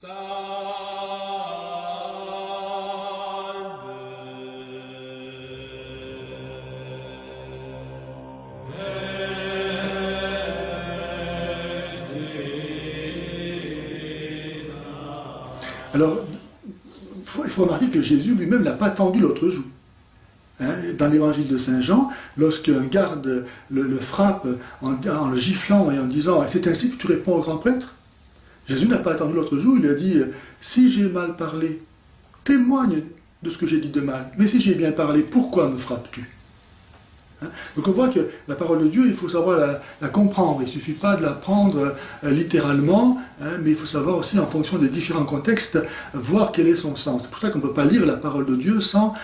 Alors, il faut remarquer que Jésus lui-même n'a pas tendu l'autre joue. Hein, dans l'évangile de Saint Jean, lorsqu'un garde le frappe en le giflant et en disant « C'est ainsi que tu réponds au grand prêtre ?» Jésus n'a pas tendu l'autre joue, il a dit « Si j'ai mal parlé, témoigne de ce que j'ai dit de mal. Mais si j'ai bien parlé, pourquoi me frappes-tu » Hein. Donc on voit que la parole de Dieu, il faut savoir la comprendre. Il ne suffit pas de la prendre littéralement, hein, mais il faut savoir aussi, en fonction des différents contextes, voir quel est son sens. C'est pour ça qu'on ne peut pas lire la parole de Dieu sans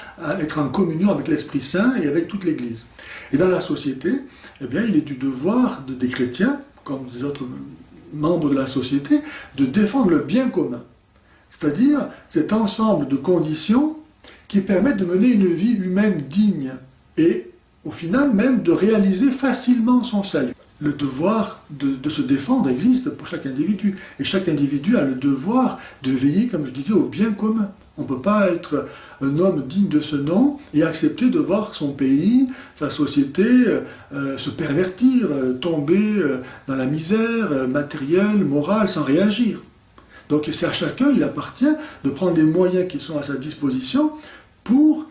être en communion avec l'Esprit Saint et avec toute l'Église. Et dans la société, eh bien, il est du devoir des chrétiens, comme des autres membres de la société, de défendre le bien commun. C'est-à-dire cet ensemble de conditions qui permettent de mener une vie humaine digne et au final même de réaliser facilement son salut. Le devoir de se défendre existe pour chaque individu, et chaque individu a le devoir de veiller, comme je disais, au bien commun. On ne peut pas être un homme digne de ce nom et accepter de voir son pays, sa société se pervertir, tomber dans la misère matérielle, morale, sans réagir. Donc c'est à chacun, il appartient de prendre les moyens qui sont à sa disposition pour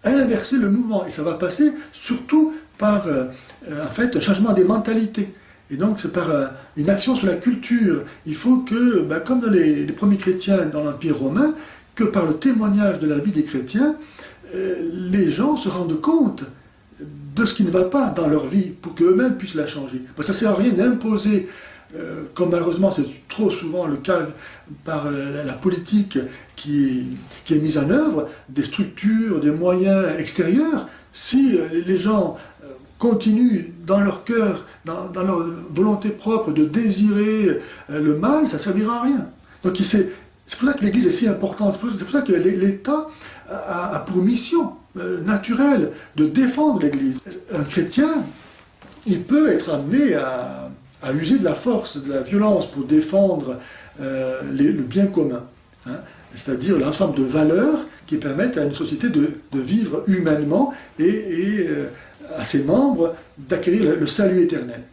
inverser le mouvement. Et ça va passer surtout par en fait, un changement des mentalités. Et donc c'est par une action sur la culture. Il faut que, comme les premiers chrétiens dans l'Empire romain, que par le témoignage de la vie des chrétiens, les gens se rendent compte de ce qui ne va pas dans leur vie pour qu'eux-mêmes puissent la changer. Parce que ça ne sert à rien d'imposer, comme malheureusement c'est trop souvent le cas par la politique qui est mise en œuvre, des structures, des moyens extérieurs. Si les gens continuent dans leur cœur, dans leur volonté propre de désirer le mal, ça ne servira à rien. Donc c'est pour ça que l'Église est si importante, c'est pour ça que l'État a pour mission naturelle de défendre l'Église. Un chrétien, il peut être amené à user de la force, de la violence pour défendre le bien commun, hein, c'est-à-dire l'ensemble de valeurs qui permettent à une société de vivre humainement et à ses membres d'acquérir le salut éternel.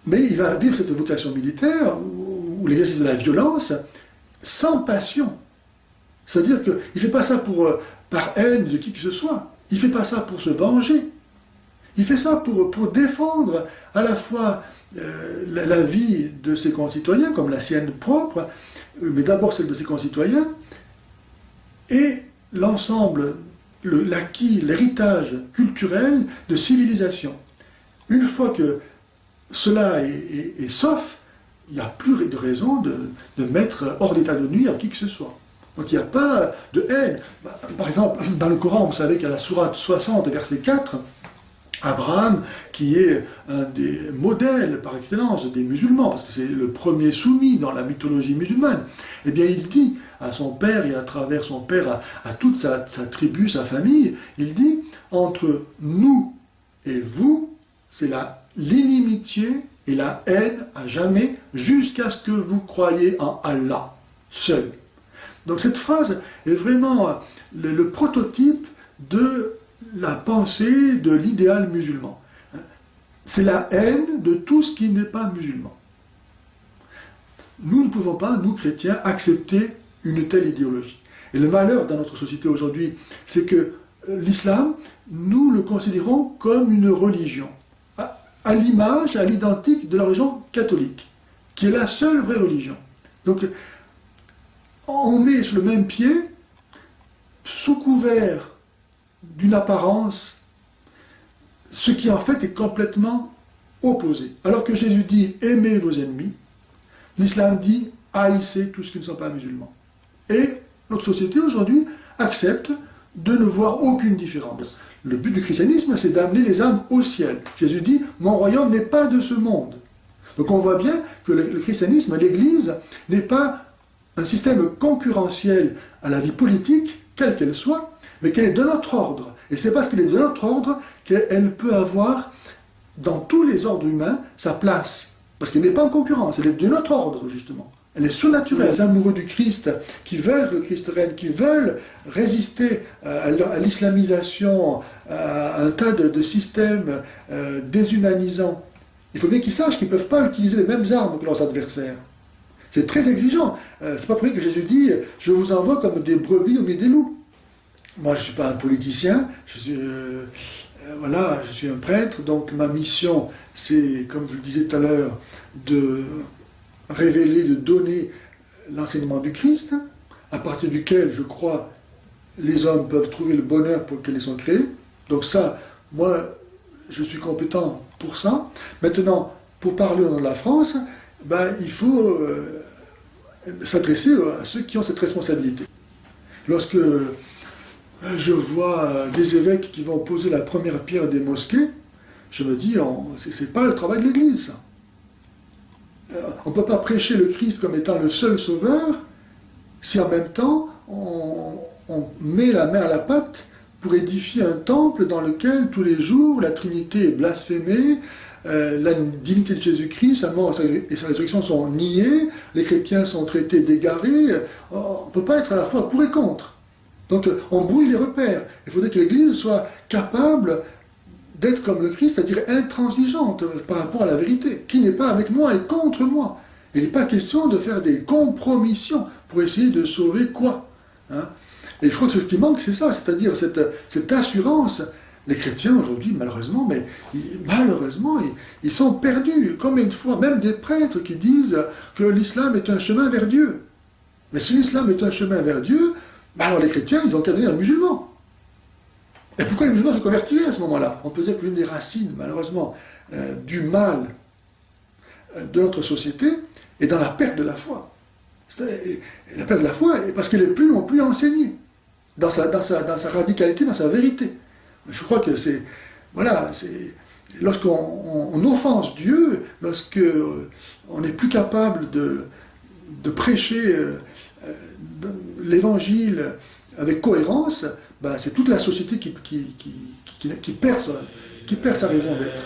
Mais il va vivre cette vocation militaire ou l'exercice de la violence sans passion. C'est-à-dire qu'il ne fait pas ça par haine de qui que ce soit. Il ne fait pas ça pour se venger. Il fait ça pour défendre à la fois la vie de ses concitoyens, comme la sienne propre, mais d'abord celle de ses concitoyens, et l'ensemble, l'acquis, l'héritage culturel de civilisation. Une fois que cela est sauf, il n'y a plus de raison de mettre hors d'état de nuire qui que ce soit. Donc il n'y a pas de haine. Par exemple, dans le Coran, vous savez qu'il y a la sourate 60, verset 4, Abraham, qui est un des modèles par excellence des musulmans, parce que c'est le premier soumis dans la mythologie musulmane, eh bien il dit à son père et à travers son père à toute sa tribu, sa famille, il dit « Entre nous et vous, c'est l'inimitié et la haine à jamais, jusqu'à ce que vous croyiez en Allah seul. » Donc cette phrase est vraiment le prototype de la pensée de l'idéal musulman. C'est la haine de tout ce qui n'est pas musulman. Nous ne pouvons pas, nous chrétiens, accepter une telle idéologie. Et le malheur dans notre société aujourd'hui, c'est que l'islam, nous le considérons comme une religion, à l'image, à l'identique de la religion catholique, qui est la seule vraie religion. Donc, on met sur le même pied, sous couvert d'une apparence, ce qui en fait est complètement opposé. Alors que Jésus dit « aimez vos ennemis », l'islam dit « haïssez tous ceux qui ne sont pas musulmans ». Et notre société aujourd'hui accepte de ne voir aucune différence. Le but du christianisme, c'est d'amener les âmes au ciel. Jésus dit « mon royaume n'est pas de ce monde ». Donc on voit bien que le christianisme, l'Église, n'est pas un système concurrentiel à la vie politique, quelle qu'elle soit, mais qu'elle est de notre ordre. Et c'est parce qu'elle est de notre ordre qu'elle peut avoir, dans tous les ordres humains, sa place. Parce qu'elle n'est pas en concurrence, elle est de notre ordre, justement. Elle est surnaturelle. Les amoureux du Christ, qui veulent que le Christ règne, qui veulent résister à l'islamisation, à un tas de systèmes déshumanisants. Il faut bien qu'ils sachent qu'ils ne peuvent pas utiliser les mêmes armes que leurs adversaires. C'est très exigeant. C'est pas pour rien que Jésus dit « Je vous envoie comme des brebis au milieu des loups ». Moi, je ne suis pas un politicien, je suis un prêtre, donc ma mission, c'est, comme je le disais tout à l'heure, de révéler, de donner l'enseignement du Christ, à partir duquel, je crois, les hommes peuvent trouver le bonheur pour lequel ils sont créés. Donc ça, moi, je suis compétent pour ça. Maintenant, pour parler au nom de la France, il faut s'adresser à ceux qui ont cette responsabilité. Lorsque je vois des évêques qui vont poser la première pierre des mosquées, je me dis, c'est pas le travail de l'Église, ça. On ne peut pas prêcher le Christ comme étant le seul sauveur si en même temps on met la main à la pâte pour édifier un temple dans lequel tous les jours la Trinité est blasphémée, la divinité de Jésus-Christ, sa mort et sa résurrection sont niées, les chrétiens sont traités d'égarés. On ne peut pas être à la fois pour et contre. Donc on brouille les repères. Il faudrait que l'Église soit capable d'être comme le Christ, c'est-à-dire intransigeante par rapport à la vérité, qui n'est pas avec moi et contre moi. Il n'est pas question de faire des compromissions pour essayer de sauver quoi, hein. Et je crois que ce qui manque, c'est ça, c'est-à-dire cette assurance. Les chrétiens aujourd'hui, malheureusement, ils sont perdus. Combien de fois, même des prêtres qui disent que l'islam est un chemin vers Dieu. Mais si l'islam est un chemin vers Dieu, alors les chrétiens, ils ont qu'à devenir musulmans. Et pourquoi les musulmans se convertiraient à ce moment-là? On peut dire que l'une des racines, malheureusement, du mal de notre société est dans la perte de la foi. La perte de la foi, parce qu'elle n'est plus non plus enseignée dans sa radicalité, dans sa vérité. Je crois que c'est... Voilà, lorsqu'on offense Dieu, lorsqu'on n'est plus capable de prêcher l'évangile avec cohérence, c'est toute la société qui perd sa raison d'être.